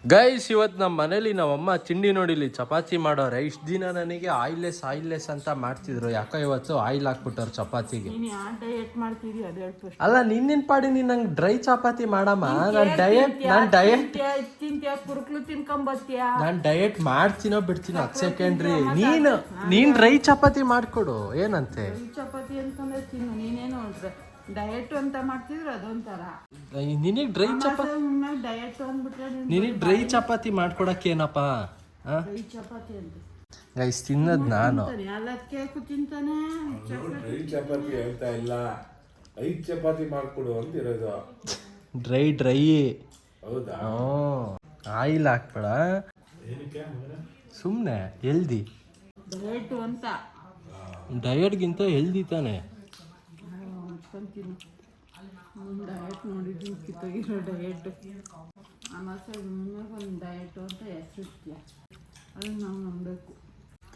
Guys ಇವತ್ತು ನಮ್ಮ ಮನೇಲಿ ನಮ್ಮಮ್ಮ ತಿಂಡಿ ನೋಡಿಲಿ ಚಪಾತಿ ಮಾಡೋರೆ. ಇಷ್ಟು ದಿನ ನನಗೆ ಆಯಿಲ್ಲೆಸ್ ಅಂತ ಮಾಡ್ತಿದ್ರು. ಯಾಕೋ ಇವತ್ತು ಆಯಿಲ್ ಹಾಕ್ಬಿಟ್ಟವ್ರು ಚಪಾತಿಗೆ. ಅಲ್ಲ ನಿನ್ನಿನ ಪಾಡಿ ನೀನ್ ನಂಗೆ ಡ್ರೈ ಚಪಾತಿ ಮಾಡಮ್ಮ. ನಾನು ಡಯಟ್ ಮಾಡ್ತೀನೋ ಬಿಡ್ತೀನೋ ಅದು ಸೆಕೆಂಡ್ರಿ. ನೀನ್ ಡ್ರೈ ಚಪಾತಿ ಮಾಡ್ಕೊಡು ಏನಂತೆ. ಚಪಾತಿ ಅಂತಂದ್ರೆ ತಿನ್ನು, ನೀನೇನು ಡಯಟ್ ಅಂತ ಮಾಡ್ತಿದ್ರು ಅದೊಂಥರ. ನಿನಗೆ ಡ್ರೈ ಚಪಾತಿ ಡಯಟ್ ಅಂದ್ಬಿಟ್ರೆ ನಿನಗೆ ಡ್ರೈ ಚಪಾತಿ ಮಾಡ್ಕೊಡಕ್ಕೆ ಏನಪ್ಪ ಡ್ರೈ ಚಪಾತಿ ಅಂತ ಗೈಸ್ ತಿನ್ನೋದು ನಾನು. ಕೇಕು ತಿಂತಾನೆ. ಡ್ರೈ ಚಪಾತಿ ಹೇಳ್ತಾ ಇಲ್ಲ, 5 ಚಪಾತಿ ಮಾಡ್ಕೊಡು ಅಂತಿರೋದು. ಡ್ರೈ ಹೌದಾ? ಆಯಿಲ್ ಹಾಕ್ಬೇಡ ಸುಮ್ಮನೆ. ಹೆಲ್ದಿ ಡಯಟ್ ಅಂತ. ಡಯಟ್ಗಿಂತ ಹೆಲ್ದಿ ತಾನೆ. ಡಯಟ್ ನೋಡಿದ್ವಿ ಕಿತ್ತೋಗಿರೋ ಡಯಟ್ ಒಂದು ಡಯಟ್ ಅಂತ ಹೆಸರಿರ್ತೀಯ, ಅದನ್ನ ನಾವು ನಂಬಬೇಕು.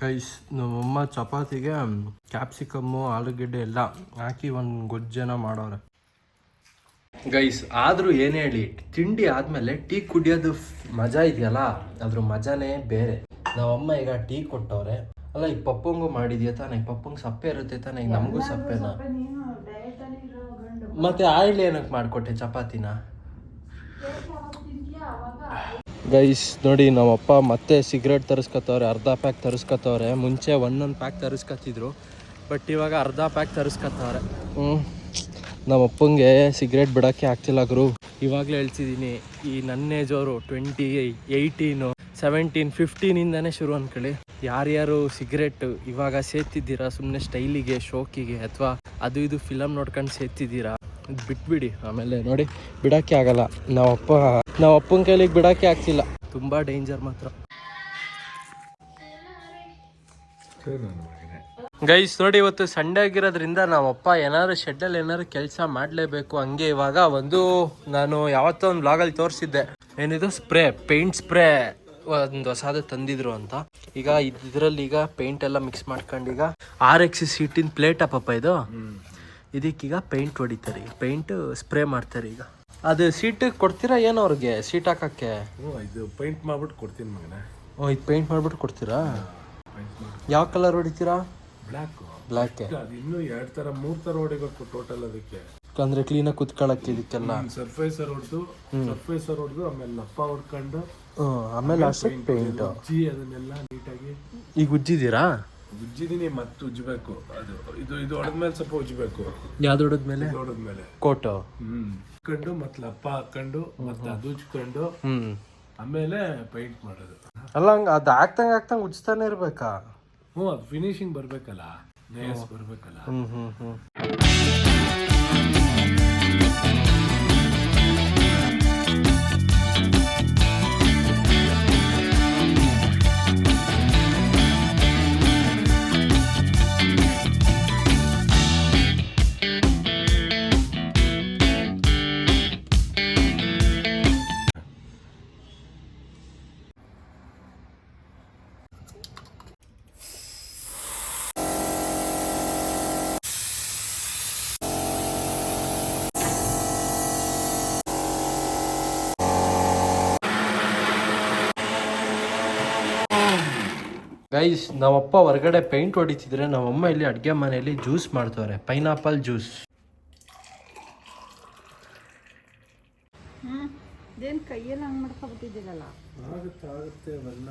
ಗೈಸ್ ನಮ್ಮಮ್ಮ ಚಪಾತಿಗೆ ಕ್ಯಾಪ್ಸಿಕಮ್ಮು ಆಲೂಗೆಡ್ಡೆ ಎಲ್ಲ ಹಾಕಿ ಒಂದು ಗೊಜ್ಜನ ಮಾಡೋರೆ. ಗೈಸ್ ಆದರೂ ಏನು ಹೇಳಿ, ತಿಂಡಿ ಆದಮೇಲೆ ಟೀ ಕುಡಿಯೋದು ಮಜಾ ಇದೆಯಲ್ಲ, ಅದ್ರ ಮಜಾನೇ ಬೇರೆ. ನಮ್ಮಮ್ಮ ಈಗ ಟೀ ಕೊಟ್ಟವ್ರೆ. ಅಲ್ಲ ಈಗ ಪಪ್ಪಂಗೂ ಮಾಡಿದ್ಯಾ ತಾನೆ, ಪಪ್ಪಂಗೆ ಸಪ್ಪೆ ಇರುತ್ತೆ ತಾನೆ, ಈಗ ನಮಗೂ ಸಪ್ಪೆನಾ. ಮತ್ತೆ ಆಯಿಲ್ ಏನಕ್ಕೆ ಮಾಡಿಕೊಟ್ಟೆ ಚಪಾತಿನ. ಗೈಸ್ ನೋಡಿ ನಮ್ಮಪ್ಪ ಮತ್ತೆ ಸಿಗರೇಟ್ ತರಿಸ್ಕೊತವ್ರೆ. ಅರ್ಧ ಪ್ಯಾಕ್ ತರಿಸ್ಕೊತವ್ರೆ. ಮುಂಚೆ ಒಂದೊಂದು ಪ್ಯಾಕ್ ತರಿಸ್ಕೊತಿದ್ರು, ಬಟ್ ಇವಾಗ ಅರ್ಧ ಪ್ಯಾಕ್ ತರಿಸ್ಕೊತವ್ರೆ. ನಮ್ಮಪ್ಪಂಗೆ ಸಿಗರೇಟ್ ಬಿಡೋಕ್ಕೆ ಆಗ್ತಿಲ್ಲ ಗುರು. ಇವಾಗಲೇ ಹೇಳ್ತಿದ್ದೀನಿ, ಈ ನನ್ನ ಏಜವರು 20, 18, 17, 15ಇಂದನೇ ಶುರು ಅಂದ್ಕೊಳ್ಳಿ. ಯಾರ್ಯಾರು ಸಿಗರೇಟ್ ಇವಾಗ ಸೇರ್ತಿದ್ದೀರಾ ಸುಮ್ಮನೆ ಸ್ಟೈಲಿಗೆ, ಶೋಕಿಗೆ, ಅಥವಾ ಅದು ಇದು ಫಿಲಮ್ ನೋಡ್ಕೊಂಡು ಸೇರ್ತಿದ್ದೀರಾ, ಬಿಟ್ಬಿಡಿ. ಆಮೇಲೆ ನೋಡಿ ಬಿಡೋಕ್ಕೆ ಆಗಲ್ಲ. ನಾವು ಅಪ್ಪನ ಕೈಲಿಗೆ ಬಿಡೋಕ್ಕೆ ಆಗ್ತಿಲ್ಲ. ತುಂಬ ಡೇಂಜರ್ ಮಾತ್ರ. ಗೈಸ್ ನೋಡಿ ಇವತ್ತು ಸಂಡೇ ಆಗಿರೋದ್ರಿಂದ ನಮ್ಮಪ್ಪ ಏನಾದ್ರು ಶೆಡ್ಡಲ್ಲಿ ಏನಾದ್ರು ಕೆಲಸ ಮಾಡಲೇಬೇಕು. ಹಂಗೆ ಇವಾಗ ನಾನು ಯಾವತ್ತೋ ಒಂದು ಬ್ಲಾಗಲ್ಲಿ ತೋರಿಸಿದ್ದೆ, ಏನಿದು ಪೇಂಟ್ ಸ್ಪ್ರೇ ಒಂದು ಹೊಸಾದ ತಂದಿದ್ರು ಅಂತ. ಈಗ ಇದರಲ್ಲಿ ಈಗ ಪೇಂಟ್ ಎಲ್ಲ ಮಿಕ್ಸ್ ಮಾಡ್ಕೊಂಡು ಈಗ RX ಸೀಟಿನ ಪ್ಲೇಟ್ ಅಪ್ಪ ಇದಕ್ಕೀಗ ಪೇಂಟ್ ಹೊಡಿತಾರೆ, ಪೇಂಟ್ ಸ್ಪ್ರೇ ಮಾಡ್ತಾರೆ. ಈಗ ಅದು ಸೀಟ್ ಕೊಡ್ತೀರಾ ಏನು ಅವ್ರಿಗೆ ಸೀಟ್ ಹಾಕಕ್ಕೆ? ಇದು ಪೇಂಟ್ ಮಾಡ್ಬಿಟ್ಟು ಕೊಡ್ತೀನಿ ಮಗನೇ. ಇದು ಪೇಂಟ್ ಮಾಡ್ಬಿಟ್ಟು ಕೊಡ್ತೀರಾ? ಯಾವ ಕಲರ್ ಹೊಡಿತೀರಾ? ಬ್ಲ್ಯಾಕ್. ಇನ್ನು 2 ಥರ 3 ಥರ ಹೊಡಿಬೇಕು ಟೋಟಲ್. ಅದಕ್ಕೆ ಅಂದ್ರೆ ಕ್ಲೀನಾಗಿ ಕುತ್ಕೊಳ್ಳಕ್ಕೆ ಇದಕ್ಕೆಲ್ಲ ಸರ್ಫೇಸರ್ ಹೊಡೆದು ಆಮೇಲೆ ಲಪ್ಪ ಹೊಡ್ಕೊಂಡು ಆಮೇಲೆ ಅಷ್ಟೇ ಪೇಂಟ್ ಅದನ್ನೆಲ್ಲ ನೀಟಾಗಿ. ಈಗ ಉಜ್ಜಿದ್ದೀರಾ? ಉಜ್ಜಿದೀನಿ, ಮತ್ತೆ ಉಜ್ಜಬೇಕು. ಇದು ಹೊಡೆದ್ಮೇಲೆ ಸ್ವಲ್ಪ ಉಜ್ಜಬೇಕು. ಯಾವ್ದು ಹೊಡೆದ್ಮೇಲೆ? ಕೋಟು ಹಾಕೊಂಡು ಮತ್ತೆ ಲಪ್ಪ ಹಾಕೊಂಡು ಮತ್ತೆ ಅದು ಉಜ್ಕೊಂಡು ಆಮೇಲೆ ಪೇಂಟ್ ಮಾಡೋದು. ಅಲ್ಲ ಹಂಗ ಅದು ಆಗ್ತಂಗ ಉಜ್ತಾನೆ ಇರ್ಬೇಕಾ? ಅದು ಫಿನಿಶಿಂಗ್ ಬರ್ಬೇಕಲ್ಲ, ನೇಸ್ ಬರ್ಬೇಕಲ್ಲ. ಗೈಸ್ ನಮ್ಮಪ್ಪ ಹೊರಗಡೆ ಪೇಂಟ್ ಹೊಡಿತಿದ್ರೆ, ನಮ್ಮಮ್ಮ ಇಲ್ಲಿ ಅಡುಗೆ ಮನೆಯಲ್ಲಿ ಜ್ಯೂಸ್ ಮಾಡ್ತವ್ರೆ, ಪೈನಾಪಲ್ ಜ್ಯೂಸ್. ಇದೇನು ಕೈಯೆಲ್ಲ ಹಂಗೆ ಮಾಡ್ಕೊಬಿಟ್ಟಿದ್ದೀರಲ್ಲ? ಆಗುತ್ತೆ ಅವೆಲ್ಲ.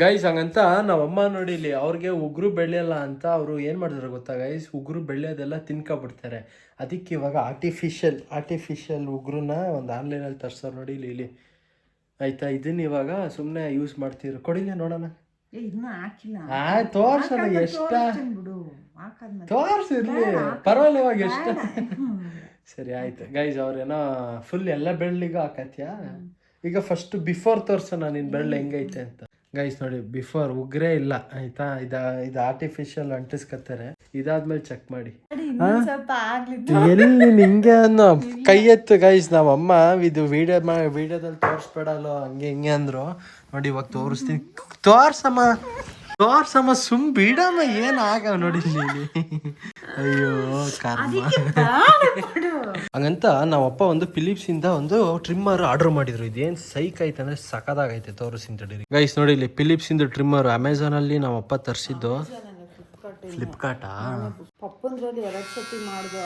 ಗೈಸ್ ಹಂಗಂತ ನಾವಮ್ಮ ನೋಡಿಲಿ ಅವ್ರಿಗೆ ಉಗುರು ಬೆಳೆಯಲ್ಲ ಅಂತ ಅವರು ಏನು ಮಾಡಿದ್ರು ಗೊತ್ತಾ ಗೈಸ್, ಉಗುರು ಬೆಳೆಯೋದೆಲ್ಲ ತಿನ್ಕೊಬಿಡ್ತಾರೆ. ಅದಕ್ಕೆ ಇವಾಗ ಆರ್ಟಿಫಿಷಿಯಲ್ ಉಗುರನ್ನ ಒಂದು ಆನ್ಲೈನಲ್ಲಿ ತರ್ಸೋರು ನೋಡಿ ಇಲ್ಲಿ ಆಯ್ತಾ. ಇದನ್ನ ಇವಾಗ ಸುಮ್ಮನೆ ಯೂಸ್ ಮಾಡ್ತಿದ್ರು. ಕೊಡಿಲ್ಲ ನೋಡೋಣ. ತೋರ್ಸೋಣ ಎಷ್ಟ ತೋರ್ಸಿರ್ಲಿ ಪರವಾಗಿಲ್ಲ, ಇವಾಗ ಎಷ್ಟ. ಸರಿ ಆಯ್ತು ಗೈಸ್, ಅವ್ರೇನೋ ಫುಲ್ ಎಲ್ಲ ಬೆಳ್ಳಿಗೂ ಹಾಕತ್ಯಾ. ಈಗ ಫಸ್ಟ್ ಬಿಫೋರ್ ತೋರ್ಸೋಣ ನಿನ್ ಬೆಳ್ಳ ಹೆಂಗೈತೆ ಅಂತ. ಗೈಸ್ ನೋಡಿ ಬಿಫೋರ್ ಉಗ್ರೇ ಇಲ್ಲ ಆಯ್ತಾ. ಇದು ಆರ್ಟಿಫಿಷಿಯಲ್ ಅಂಟಿಸ್ಕತ್ತಾರೆ. ಇದಾದ್ಮೇಲೆ ಚೆಕ್ ಮಾಡಿ. ಎಲ್ಲಿ ಹಿಂಗೆ ಅನ್ನೋ ಕೈ ಎತ್ತು ಗೈಸ್. ನಾವಮ್ಮ ಇದು ವಿಡಿಯೋದಲ್ಲಿ ತೋರಿಸ್ಬೇಡಲ್ಲೋ ಹಂಗೆ ಹಿಂಗೆ ಅಂದ್ರು. ನೋಡಿ ಇವಾಗ ತೋರಿಸ್ತೀನಿ. ತೋರ್ಸಮ್ಮ ಸುಮ್ ಬಿಡಮ್ಮ, ಏನಾಗ ನೋಡಿ ನೀನು. ಅಯ್ಯೋ ಕರ್ಮ. ಹಂಗಂತ ನಾವಪ್ಪ ಒಂದು ಫಿಲಿಪ್ಸ್ ಇಂದ ಒಂದು ಟ್ರಿಮ್ಮರ್ ಆರ್ಡರ್ ಮಾಡಿದ್ರು. ಇದೇನ್ ಸೈಕ್ ಐತೆ ಅಂದ್ರೆ ಸಕದಾಗೈತೆ, ತೋರಿಸ್ತೀನಿ ತಡೀರಿ ಗೈಸ್. ನೋಡಿ ಇಲ್ಲಿ ಫಿಲಿಪ್ಸ್ ಇಂದ ಟ್ರಿಮ್ಮರ್ ಅಮೆಝಾನ್ ಅಲ್ಲಿ ನಾವಪ್ಪ ತರಿಸಿದ್ದು. ಫ್ಲಿಪ್ಕಾರ್ಟಾ? ಪಪ್ಪಂದ್ರಲ್ಲಿ 2 ಸತಿ ಮಾಡ್ದೆ,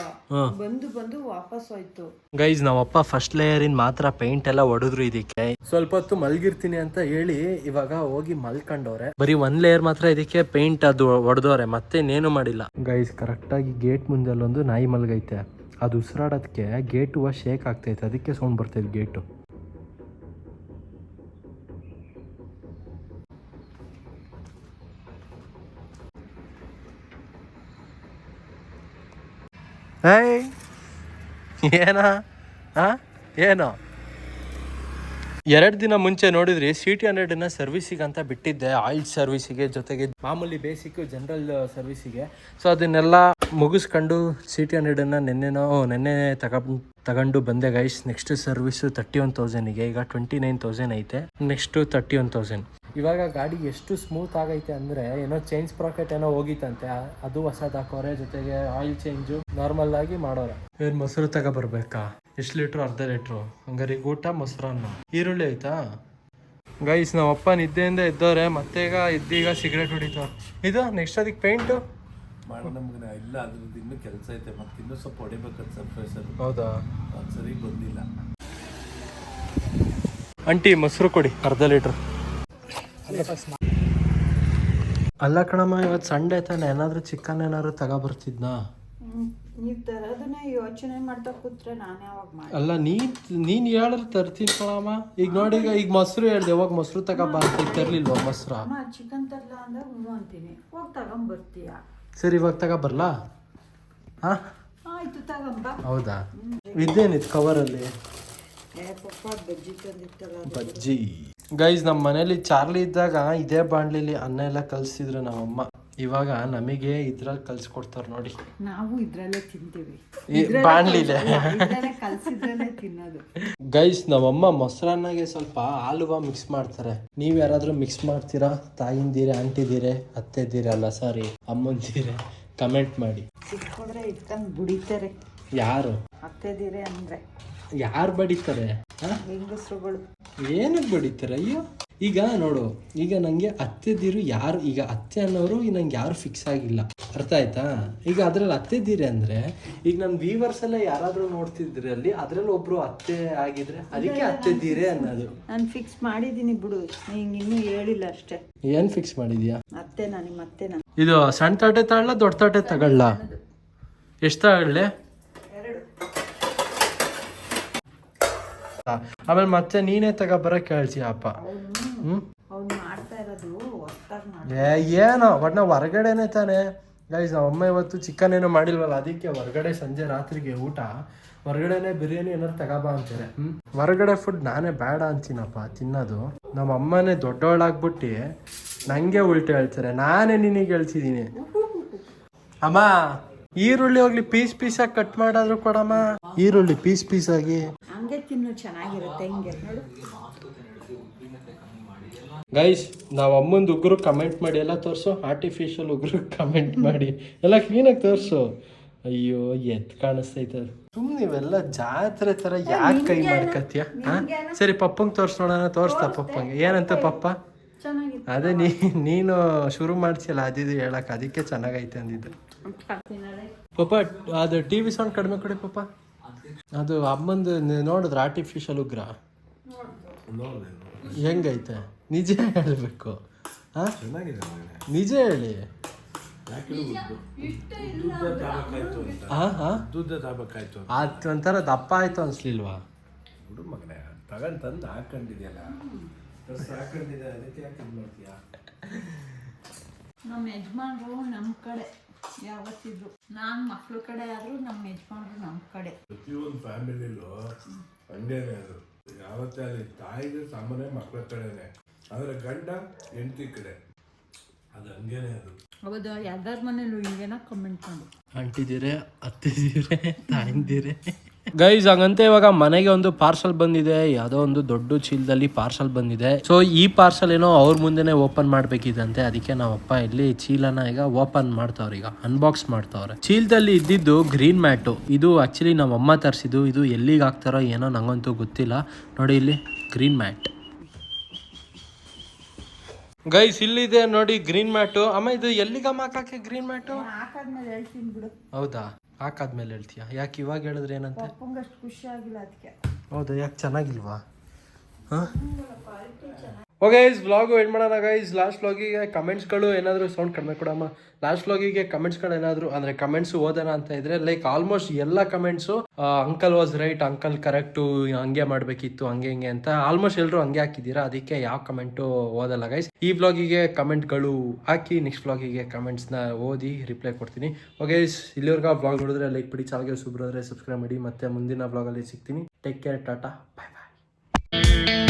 ಬಂದು ವಾಪಸ್ ಹೋಯ್ತು. ಗೈಸ್ ನಾವಪ್ಪ ಫಸ್ಟ್ ಲೇಯರ್ ಇನ್ ಮಾತ್ರ ಪೇಂಟ್ ಎಲ್ಲ ಹೊಡೆದ್ರು ಇದಕ್ಕೆ. ಸ್ವಲ್ಪ ಹೊತ್ತು ಮಲ್ಗಿರ್ತೀನಿ ಅಂತ ಹೇಳಿ ಇವಾಗ ಹೋಗಿ ಮಲ್ಕೊಂಡವ್ರೆ. ಬರೀ 1 ಲೇಯರ್ ಮಾತ್ರ ಇದಕ್ಕೆ ಪೇಂಟ್ ಅದು ಹೊಡೆದವ್ರೆ, ಮತ್ತೆ ಇನ್ನೇನು ಮಾಡಿಲ್ಲ. ಗೈಸ್ ಕರೆಕ್ಟ್ ಆಗಿ ಗೇಟ್ ಮುಂದೆ ಒಂದು ನಾಯಿ ಮಲ್ಗೈತೆ. ಅದು ಉಸಿರಾಡೋದಕ್ಕೆ ಗೇಟು ಶೇಕ್ ಆಗ್ತೈತೆ, ಅದಕ್ಕೆ ಸೌಂಡ್ ಬರ್ತೈತೆ ಗೇಟು. ಏಯ್ ಏನೋ 2 ದಿನ ಮುಂಚೆ ನೋಡಿದ್ರಿ CT100 ಸರ್ವಿಸಿಗೆ ಅಂತ ಬಿಟ್ಟಿದ್ದೆ, ಆಯಿಲ್ ಸರ್ವಿಸಿಗೆ, ಜೊತೆಗೆ ಮಾಮೂಲಿ ಬೇಸಿಕ್ ಜನರಲ್ ಸರ್ವಿಸಿಗೆ. ಸೊ ಅದನ್ನೆಲ್ಲ ಮುಗಿಸ್ಕೊಂಡು CT100 ನೆನ್ನೆ ತಗೊಂಡು ಬಂದೆ ಗೈಸ್. ನೆಕ್ಸ್ಟ್ ಸರ್ವಿಸು 31,000ಗೆ, ಈಗ 29,000 ಐತೆ, ನೆಕ್ಸ್ಟ್ 31,000. ಇವಾಗ ಗಾಡಿ ಎಷ್ಟು ಸ್ಮೂತ್ ಆಗೈತೆ ಅಂದರೆ ಏನೋ ಚೇಂಜ್ ಸ್ಪ್ರಾಕೆಟ್ ಏನೋ ಹೋಗಿತ್ತಂತೆ, ಅದು ಹೊಸದು ಹಾಕೋರೆ, ಜೊತೆಗೆ ಆಯಿಲ್ ಚೇಂಜು ನಾರ್ಮಲ್ ಆಗಿ ಮಾಡೋರೆ. ಏನು ಮೊಸರು ತಗೊಬರ್ಬೇಕಾ? ಎಷ್ಟು ಲೀಟ್ರು? 1/2 ಲೀಟ್ರು. ಹಂಗಾರೆ ಊಟ ಮೊಸರನ್ನ. ಈರುಳ್ಳಿ ಆಯ್ತಾ ಗೈಸ್? ನಮ್ಮ ಅಪ್ಪ ನಿದ್ದೆಯಿಂದ ಎದ್ದವ್ರೆ, ಮತ್ತೆ ಈಗ ಸಿಗರೇಟ್ ಹೊಡಿತಾವ. ಇದು ನೆಕ್ಸ್ಟ್ ಅದಕ್ಕೆ ಪೇಂಟು ಮಾಡೋ ನಮ್ಗೆ ಇಲ್ಲ, ಅದ್ರದ್ದು ಇನ್ನೂ ಕೆಲಸ ಐತೆ, ಮತ್ತೆ ಇನ್ನೂ ಸ್ವಲ್ಪ ಹೊಡಿಬೇಕಂತ ಸರ್ಫೇಸಲ್ಲಿ. ಹೌದಾ? ಅದು ಸರಿ ಬಂದಿಲ್ಲ. ಆಂಟಿ ಮೊಸರು ಕೊಡಿ 1/2 ಲೀಟ್ರ್. ಅಲ್ಲ ಕಣಮ್ಮ, ಇವತ್ತು ಸಂಡೇ ತಾನೆ, ಏನಾದರೂ ಚಿಕನ್ ಏನಾದ್ರು ತಗೊಬರ್ತಿದ್ನಾ? ನೀವು ತರೋದನ್ನ ಯೋಚನೆ ಮಾಡ್ತಾ ಕೂತ್ರೆ ನಾನು ಯಾವಾಗ ಮಾಡಿ? ಅಲ್ಲ ನೀನ್ ಹೇಳಿದ್ರೆ ತರ್ತೀನಿ ಕಣಮ್ಮ. ಈಗ ನೋಡಿ, ಈಗ ಮೊಸರು ಹೇಳ್ದೆ, ಯಾವಾಗ ಮೊಸರು ತಗೊಬರ್ತೀನಿ, ತರ್ಲಿಲ್ವಾ ಮೊಸರು? ಚಿಕನ್ ತರಲ್ಲ ಅಂದ್ರೆ ಹ್ಞೂ ಅಂತೀನಿ, ಹೋಗಿ ತಗೊಂಬರ್ತೀಯ. ಸರಿ ಇವಾಗ ತಗೊಬರ್ಲಾ? ಹಾಂ ಆಯ್ತು ತಗೊಂಬ. ಹೌದಾ? ಇದೇನಿತ್ತು ಕವರಲ್ಲಿ? ಪಪ್ಪ ಬಜ್ಜಿ ತಂದಿತ್ತಲ್ಲ, ಬಜ್ಜಿ. ಗೈಸ್ ನಮ್ಮ ಮನೇಲಿ ಚಾರ್ಲಿ ಇದ್ದಾಗ ಇದೇ ಬಾಣ್ಲಿಲಿ ಅನ್ನ ಎಲ್ಲ ಕಲ್ಸಿದ್ರು ನಮ್ಮಮ್ಮ. ಇವಾಗ ನಮಗೆ ಇದ್ರಲ್ಲಿ ಕಲ್ಸ್ಕೊಡ್ತಾರೆ ನೋಡಿ, ನಾವು ಇದ್ರಲ್ಲೇ ತಿಂತೀವಿ. ಬಾಣ್ಲಿಲೆ ಕಲ್ಸಿದ್ರಲ್ಲೇ ತಿನ್ನೋದು. ಗೈಸ್ ನಮ್ಮಮ್ಮ ಮೊಸರನ್ನಾಗೆ ಸ್ವಲ್ಪ ಹಾಲುವ ಮಿಕ್ಸ್ ಮಾಡ್ತಾರೆ. ನೀವ್ ಯಾರಾದ್ರೂ ಮಿಕ್ಸ್ ಮಾಡ್ತೀರಾ? ತಾಯಿಂದೀರೆ, ಆಂಟಿದೀರೆ, ಅತ್ತೆದೀರೆ, ಅಲ್ಲ ಸಾರಿ ಅಮ್ಮಂದಿರೆ, ಕಮೆಂಟ್ ಮಾಡಿ. ಸಿಕ್ಕಿದ್ರೆ ಇಟ್ಕೊಂಡು ಬುಡಿತಾರೆ. ಯಾರು? ಅತ್ತೆದೀರೆ ಅಂದ್ರೆ ಯಾರು ಬಡಿತಾರೆ? ಹೆಂಗಸ್ರುಗಳು. ಏನಕ್ಕೆ ಬಡಿತಾರೆ? ಅಯ್ಯೋ ಈಗ ನೋಡು, ಈಗ ನಂಗೆ ಅತ್ತೆದಿರು ಯಾರು, ಈಗ ಅತ್ತೆ ಅನ್ನೋರು ನಂಗೆ ಯಾರು ಫಿಕ್ಸ್ ಆಗಿಲ್ಲ, ಅರ್ಥ ಆಯ್ತಾ? ಈಗ ಅದ್ರಲ್ಲಿ ಅತ್ತೆದಿರೆ ಅಂದ್ರೆ ಈಗ ನನ್ನ ವ್ಯೂವರ್ಸ್ ಎಲ್ಲ ಯಾರಾದ್ರೂ ನೋಡ್ತಿದ್ರೆ ಅದ್ರಲ್ಲಿ ಒಬ್ರು ಅತ್ತೆ ಆಗಿದ್ರೆ ಅದಕ್ಕೆ ಅತ್ತೆದಿರೆ ಅನ್ನೋದು. ನಾನು ಫಿಕ್ಸ್ ಮಾಡಿದೀನಿ ಬಿಡು, ನಿಂಗೆ ಇನ್ನೂ ಹೇಳಿಲ್ಲ ಅಷ್ಟೇ. ಏನ್ ಫಿಕ್ಸ್ ಮಾಡಿದ್ಯಾ? ಅತ್ತೆನಾ ನಿಮ್ಮ ಅತ್ತೆನಾ? ಇದು ಸಣ್ಣ ತಟ್ಟೆ ತಗೊಳ್ಳ, ದೊಡ್ಡ ತಟ್ಟೆ ತಗೊಳ್ಳ? ಎಷ್ಟು ತಗೊಳ್ಳೆ? ಆಮೇಲೆ ಮತ್ತೆ ನೀನೇ ತಗೊಬರಕ್ ಕೇಳ್ತೀಯ ಅಪ್ಪ. ಏನೋ ಒಟ್ನ ಹೊರಗಡೆನೆ ತಾನೆ ಗೈಸ್. ಅಮ್ಮ ಇವತ್ತು ಚಿಕನ್ ಏನೋ ಮಾಡಿಲ್ವಲ್ಲ, ಅದಕ್ಕೆ ಹೊರಗಡೆ ಸಂಜೆ ರಾತ್ರಿಗೆ ಊಟ ಹೊರಗಡೆನೆ ಬಿರಿಯಾನಿ ಏನಾರು ತಗೋಬಾ ಅಂತಾರೆ. ಹೊರಗಡೆ ಫುಡ್ ನಾನೇ ಬೇಡ ಅಂತೀನಪ್ಪ ತಿನ್ನೋದು. ನಮ್ಮ ಅಮ್ಮನೇ ದೊಡ್ಡವಳಾಗ್ಬಿಟ್ಟು ನಂಗೆ ಉಲ್ಟೆ ಹೇಳ್ತಾರೆ, ನಾನೇ ನಿನಗೆ ಹೇಳ್ತಿದ್ದೀನಿ. ಅಮ್ಮ ಈರುಳ್ಳಿ ಹೋಗ್ಲಿ ಪೀಸ್ ಆಗಿ ಕಟ್ ಮಾಡಾದ್ರು ಕೊಡಮ್ಮ, ಈರುಳ್ಳಿ ಪೀಸ್ ಆಗಿ ಹಂಗೆ ತಿನ್ನು, ಚೆನ್ನಾಗಿರುತ್ತೆ ಹಿಂಗೆ ನೋಡು. ಗೈಸ್ ನಾವು ಅಮ್ಮಂದು ಉಗ್ರು ಕಮೆಂಟ್ ಮಾಡಿ ಎಲ್ಲ ತೋರಿಸು, ಆರ್ಟಿಫಿಷಿಯಲ್ ಉಗ್ರು ಕಮೆಂಟ್ ಮಾಡಿ ಎಲ್ಲ ಕ್ಲೀನಾಗಿ ತೋರಿಸು. ಅಯ್ಯೋ ಎತ್ ಕಾಣಿಸ್ತೈತೆ. ಸುಮ್ಮನೆ ಇವೆಲ್ಲ ಜಾತ್ರೆ ಥರ ಯಾಕೆ ಕೈ ಮಾಡ್ಕತ್ತೀಯ? ಹಾಂ ಸರಿ ಪಪ್ಪಂಗೆ ತೋರಿಸೋಣ. ತೋರಿಸ್ತಾ ಪಪ್ಪಂಗೆ ಏನಂತ ಪಪ್ಪ? ಅದೇ ನೀನು ಶುರು ಮಾಡ್ಸಿಲ್ಲ ಅದಿದು ಹೇಳಕ್ಕೆ, ಅದಕ್ಕೆ ಚೆನ್ನಾಗೈತೆ ಅಂದಿದ್ದು. ಪಪ್ಪ ಅದು ಟಿ ವಿ ಸೌಂಡ್ ಕಡಿಮೆ ಕೊಡಿ ಪಪ್ಪ. ಅದು ಅಮ್ಮಂದು ನೋಡಿದ್ರೆ ಆರ್ಟಿಫಿಷಿಯಲ್ ಉಗ್ರ ಹೆಂಗೈತೆ? ನಿಜ ಹೇಳ್ಬೇಕು. ಹಾಂ ನಿಜ ಹೇಳಿ. ಅದು ಒಂಥರ ದಪ್ಪ ಆಯ್ತು ಅನ್ಸ್ಲಿಲ್ವಾ? ಮಗನೇ ತಗೊಂಡು ತಂದು ಹಾಕೊಂಡಿದ್ಯಲ್ಲ, ಹಾಕೊಂಡಿದ್ದೆ, ಅದಕ್ಕೆ ಯಾಕೆ ಇದು ಮಾಡ್ತೀಯಾ? ನಮ್ಮ ಯಜಮಾನ್ರು ನಮ್ಮ ಕಡೆ ಯಾವತ್ತಿದ್ರು, ನಾನು ಮಕ್ಳ ಕಡೆ ಆದರೂ ನಮ್ಮ ಯಜಮಾನ್ರು ನಮ್ಮ ಕಡೆ. ಪ್ರತಿಯೊಂದು ಫ್ಯಾಮಿಲಿಲೂ ಹಂಗೇನೆ ಅದು. ಯಾವತ್ತೇ ಅಲ್ಲಿ ತಾಯಿಗೆ ಸಾಮಾನ್ಯ ಮಕ್ಳ ಕಡೆನೆ, ಆದರೆ ಗಂಡ ಹೆಂಡತಿ ಕಡೆ ಅದು ಹಂಗೇನೆ ಅದು. ಹೌದಾ? ಯಾರ್ದಾರ ಮನೇಲೂ ಹಿಂಗೇನ ಕಮೆಂಟ್ ಮಾಡಿ. ಅಂಟಿದ್ದೀರೆ, ಅತ್ತಿದ್ದೀರೆ, ತಾಯಿಂದಿರೆ ಗೈಸ್ ಹಂಗಂತೆ ಇವಾಗ ಮನೆಗೆ ಒಂದು ಪಾರ್ಸಲ್ ಬಂದಿದೆ, ಯಾವುದೋ ಒಂದು ದೊಡ್ಡ ಚೀಲದಲ್ಲಿ ಪಾರ್ಸಲ್ ಬಂದಿದೆ. ಸೊ ಈ ಪಾರ್ಸಲ್ ಏನೋ ಅವ್ರ ಮುಂದೆನೆ ಓಪನ್ ಮಾಡ್ಬೇಕಿದಂತೆ, ಅದಕ್ಕೆ ನಾವಪ್ಪ ಇಲ್ಲಿ ಚೀಲನ ಈಗ ಓಪನ್ ಮಾಡ್ತಾವ್ರೆ, ಈಗ ಅನ್ಬಾಕ್ಸ್ ಮಾಡ್ತಾವ್ರೆ. ಚೀಲದಲ್ಲಿ ಇದ್ದಿದ್ದು ಗ್ರೀನ್ ಮ್ಯಾಟು, ಇದು ಆಕ್ಚುಲಿ ನಮ್ಮ ಅಮ್ಮ ತರಿಸಿದ್ದು. ಇದು ಎಲ್ಲಿಗೆ ಹಾಕ್ತಾರೋ ಏನೋ ನಂಗಂತೂ ಗೊತ್ತಿಲ್ಲ. ನೋಡಿ ಇಲ್ಲಿ ಗ್ರೀನ್ ಮ್ಯಾಟ್ ಗೈಸ್, ಇಲ್ಲಿದೆ ನೋಡಿ ಗ್ರೀನ್ ಮ್ಯಾಟು. ಅಮ್ಮ ಇದು ಎಲ್ಲಿಗಮ್ಮ ಹಾಕಕ್ಕೆ ಗ್ರೀನ್ ಮ್ಯಾಟು? ಹಾಕಾದ್ಮೇಲೆ ಹೇಳ್ತೀನಿ ಬಿಡು. ಹೌದಾ, ಹಾಕಾದ್ಮೇಲೆ ಹೇಳ್ತೀಯಾ? ಯಾಕೆ ಇವಾಗ ಹೇಳಿದ್ರೆ ಏನಂತೆ? ಪಪ್ಪಂಗಷ್ಟು ಖುಷಿ ಆಗಿಲ್ಲ ಅದಕ್ಕೆ. ಹೌದಾ, ಯಾಕೆ ಚೆನ್ನಾಗಿಲ್ವಾ? ಹಾಂ ಓಕೆ ಗೈಸ್, ವ್ಲಾಗು ಎಂಡ್ ಮಾಡೋಣ ಗೈಸ್. ಲಾಸ್ಟ್ ವ್ಲಾಗಿಗೆ ಕಮೆಂಟ್ಸ್ಗಳು ಏನಾದರೂ ಸೌಂಡ್ ಕಡಿಮೆ ಕೊಡಮ್ಮ. ಲಾಸ್ಟ್ ವ್ಲಾಗಿಗೆ ಕಮೆಂಟ್ಸ್ಗಳು ಏನಾದರೂ ಅಂದರೆ ಕಮೆಂಟ್ಸ್ ಓದೋಣ ಅಂತ ಇದ್ರೆ ಲೈಕ್ ಆಲ್ಮೋಸ್ಟ್ ಎಲ್ಲ comments uncle was right, uncle correct, ಹಂಗೆ ಮಾಡಬೇಕಿತ್ತು, ಹಂಗೆ ಹಿಂಗೆ ಅಂತ ಆಲ್ಮೋಸ್ಟ್ ಎಲ್ಲರೂ ಹಂಗೆ ಹಾಕಿದ್ದೀರಾ. ಅದಕ್ಕೆ ಯಾವ ಕಮೆಂಟು ಓದಲ್ಲ ಗೈಸ್. ಈ ವ್ಲಾಗಿಗೆ ಕಮೆಂಟ್ಗಳು ಹಾಕಿ, ನೆಕ್ಸ್ಟ್ ವ್ಲಾಗಿಗೆ ಕಮೆಂಟ್ಸ್ನ ಓದಿ ರಿಪ್ಲೈ ಕೊಡ್ತೀನಿ. ಓಕೆ ಇಲ್ಲಿವರೆಗೂ ವ್ಲಾಗ್ ನೋಡಿದ್ರೆ ಲೈಕ್ ಬಿಡಿ, ಚಾನಲ್ಗೆ ಸುಬ್ರು ಅಂದರೆ ಸಬ್ಸ್ಕ್ರೈಬ್ ಮಾಡಿ. ಮತ್ತೆ ಮುಂದಿನ ವ್ಲಾಗಲ್ಲಿ ಸಿಗ್ತೀನಿ. ಟೇಕ್ ಕೇರ್, ಟಾಟಾ, ಬಾಯ್ ಬಾಯ್.